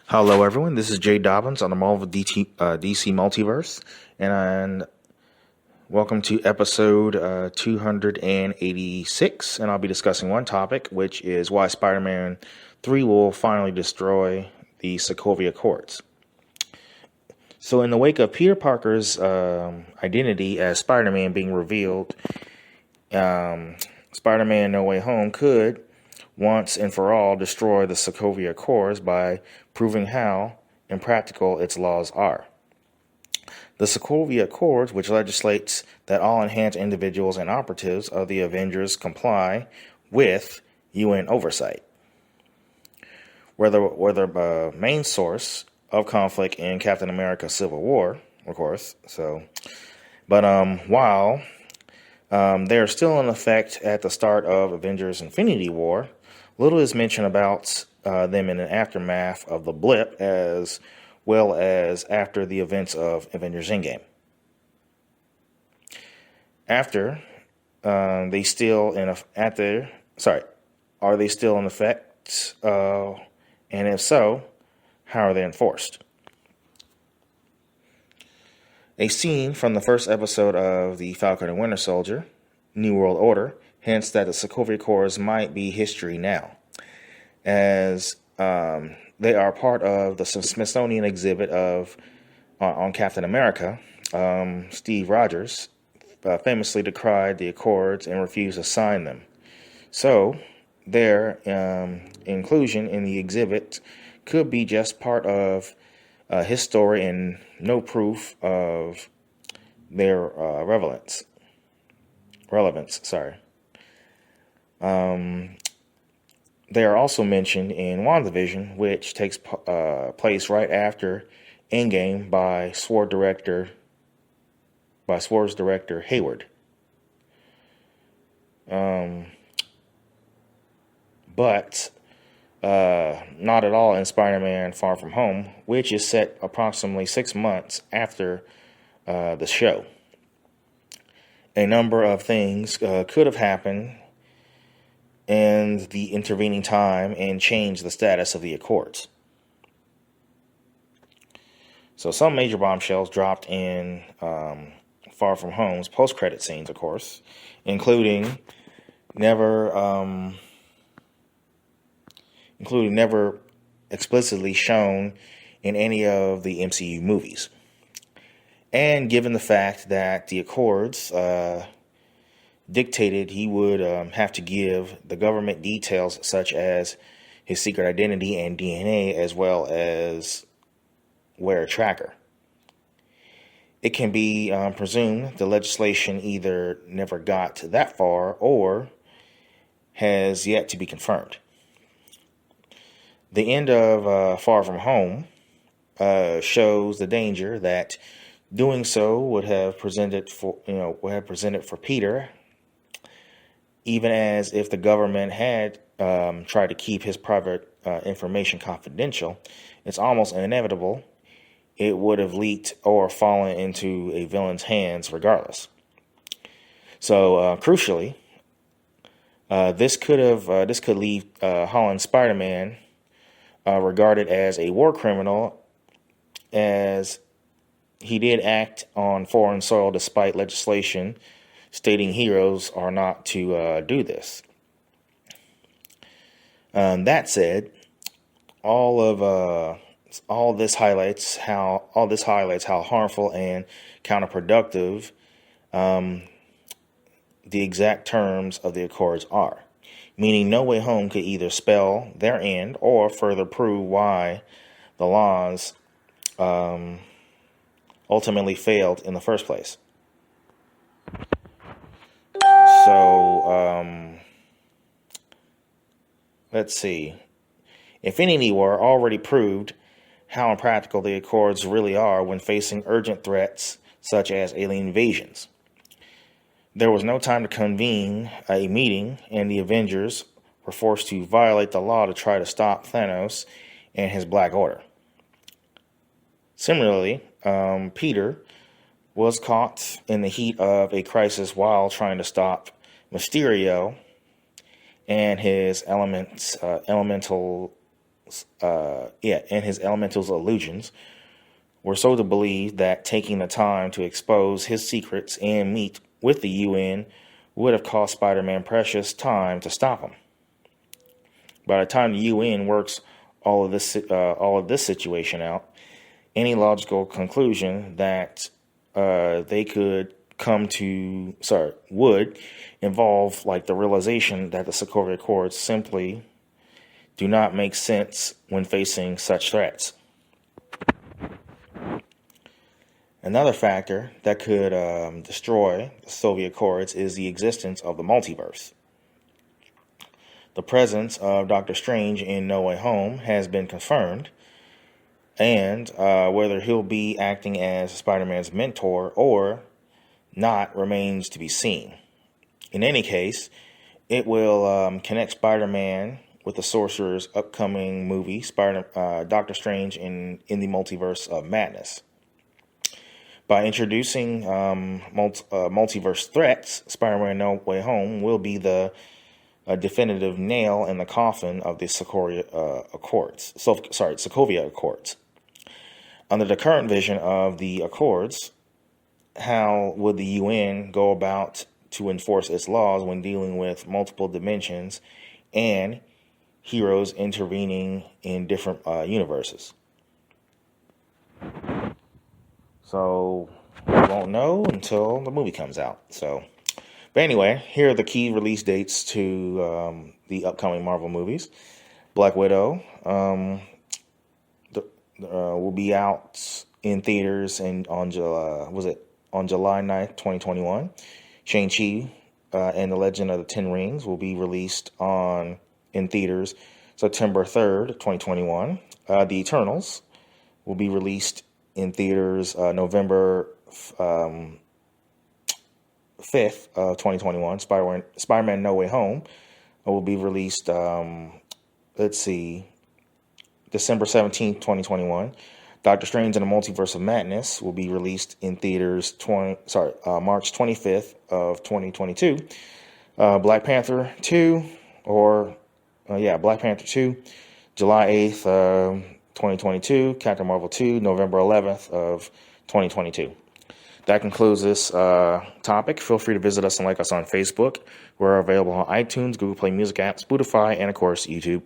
Hello, everyone. This is Jay Dobbins on the Marvel DC Multiverse, and welcome to episode 286. And I'll be discussing one topic, which is why Spider-Man 3 will finally destroy the Sokovia Accords. So, in the wake of Peter Parker's identity as Spider-Man being revealed, Spider-Man No Way Home could once and for all destroy the Sokovia Accords by proving how impractical its laws are. The Sokovia Accords, which legislates that all enhanced individuals and operatives of the Avengers comply with UN oversight, were the main source of conflict in Captain America: Civil War, of course. While they are still in effect at the start of Avengers: Infinity War, little is mentioned about them in the aftermath of the blip, as well as after the events of Avengers: Endgame. Are they still in effect? And if so, how are they enforced? A scene from the first episode of The Falcon and Winter Soldier, New World Order, hints that the Sokovia Accords might be history now, as they are part of the Smithsonian exhibit on Captain America. Steve Rogers famously decried the Accords and refused to sign them. So their inclusion in the exhibit could be just part of his story and no proof of their relevance. They are also mentioned in WandaVision, which takes place right after Endgame by SWORD director Hayward. But not at all in Spider-Man Far From Home, which is set approximately 6 months after the show. A number of things could have happened in the intervening time and changed the status of the Accords. So some major bombshells dropped in Far From Home's post-credit scenes, of course, including never explicitly shown in any of the MCU movies. And given the fact that the Accords dictated he would have to give the government details such as his secret identity and DNA, as well as wear a tracker, it can be presumed the legislation either never got that far or has yet to be confirmed. The end of Far From Home shows the danger that doing so would have presented for Peter, even as if the government had tried to keep his private information confidential. It's almost inevitable it would have leaked or fallen into a villain's hands regardless. So crucially, this could leave Holland's Spider-Man regarded as a war criminal, as he did act on foreign soil despite legislation stating heroes are not to do this. That said, all this highlights how harmful and counterproductive the exact terms of the Accords are. Meaning No Way Home could either spell their end or further prove why the laws ultimately failed in the first place. So, let's see. Infinity War already proved how impractical the Accords really are when facing urgent threats such as alien invasions. There was no time to convene a meeting, and the Avengers were forced to violate the law to try to stop Thanos and his Black Order. Similarly, Peter was caught in the heat of a crisis while trying to stop Mysterio and his elemental illusions, were so to believe that taking the time to expose his secrets and meet with the UN would have cost Spider-Man precious time to stop him. By the time the UN works all of this situation out, any logical conclusion that they could would involve like the realization that the Sokovia Accords simply do not make sense when facing such threats. Another factor that could destroy the Soviet Accords is the existence of the multiverse. The presence of Doctor Strange in No Way Home has been confirmed, and whether he'll be acting as Spider-Man's mentor or not remains to be seen. In any case, it will connect Spider-Man with the Sorcerer's upcoming movie, Doctor Strange in the Multiverse of Madness. By introducing multiverse threats, Spider-Man No Way Home will be the definitive nail in the coffin of the Sokovia Accords. Under the current vision of the Accords, how would the UN go about to enforce its laws when dealing with multiple dimensions and heroes intervening in different universes? So we won't know until the movie comes out. But anyway, here are the key release dates to the upcoming Marvel movies. Black Widow will be out in theaters on July 9th, 2021. Shang-Chi and the Legend of the Ten Rings will be released in theaters September 3rd, 2021. The Eternals will be released in theaters November 5th of 2021. Spider-Man No Way Home will be released, December 17th, 2021. Doctor Strange and the Multiverse of Madness will be released in theaters March 25th of 2022. Black Panther 2, July 8th, 2022. Captain Marvel 2, November 11th of 2022. That concludes this topic. Feel free to visit us and like us on Facebook. We're available on iTunes, Google Play Music app, Spotify, and of course, YouTube.